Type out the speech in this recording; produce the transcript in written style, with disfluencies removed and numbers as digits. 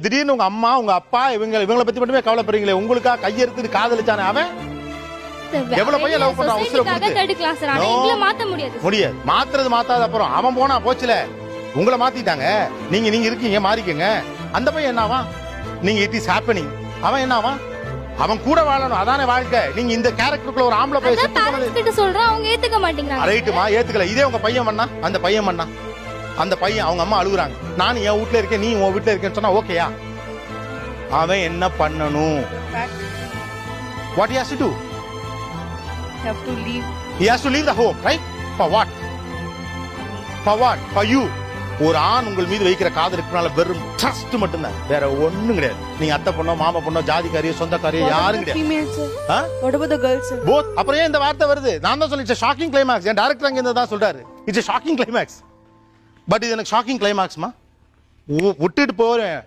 திடீர்னு உங்க அம்மா உங்க அப்பா இவங்களை பத்தி மட்டுமே கவலைப்படுறீங்களே, உங்களுக்கா கையெடுத்து காதலிச்சானே அவன் எவ்வளவு பையன் லவ் பண்றான் உசுர கொடுத்து. மாத்த முடியாது. முடியாது. மாத்தாத அப்புறம் அவன் போனா போச்சுல, உங்களை மாத்திட்டாங்க. நீங்க இருக்கீங்க, மாறிக்கங்க. அந்த பையன் என்னவா? நீங்க இட் இஸ் ஹேப்பனிங். அவன் என்னவா? அவன் கூட வாழணும், அதானே வாழ்க்கை. நீங்க இந்த கேரக்டருக்குள்ள ஒரு ஆம்பளை பையன் கிட்ட சொல்றா, அவங்க ஏத்துக்க மாட்டேங்கிறாங்க. ரைட்டுமா, ஏத்துக்கல. இதே உங்க பையன் பண்ணா, அந்த பையன் பண்ணா, அந்த பையன் அவங்க அம்மா அழுகுறாங்க, நான் என் வீட்டுல இருக்கேன், நீ உன் வீட்டுல இருக்கேன்னு சொன்னா ஓகேயா? அவன் என்ன பண்ணணும்? What he has to do? Have to leave. He has to leave the home, right? For what? For what? For you. ஒரு ஆண் உங்கள் மீது வைக்கிற காதலுக்குனால வெறும் ட்ரஸ்ட் மட்டும்தான், வேற ஒண்ணும் கிடையாது. நீங்க அத்தை பொண்ணோ மாமா பொண்ணோ ஜாதிக்காரியோ சொந்தக்காரியோ யாரும் கிடையாது. What about the girls, sir? Both. அப்புறம் ஏன் இந்த வார்த்தை வருது? நான் தான் சொல்லிட்டேன் ஷாக்கிங் கிளைமாக்ஸ். என் டைரக்டர் அங்க இருந்து தான் சொல்றாரு இட்ஸ் ஷாக்கிங் கிளைமாக்ஸ். பட் இது எனக்கு ஷாக்கிங் கிளைமாக்ஸ்மா. விட்டுட்டு போறேன்.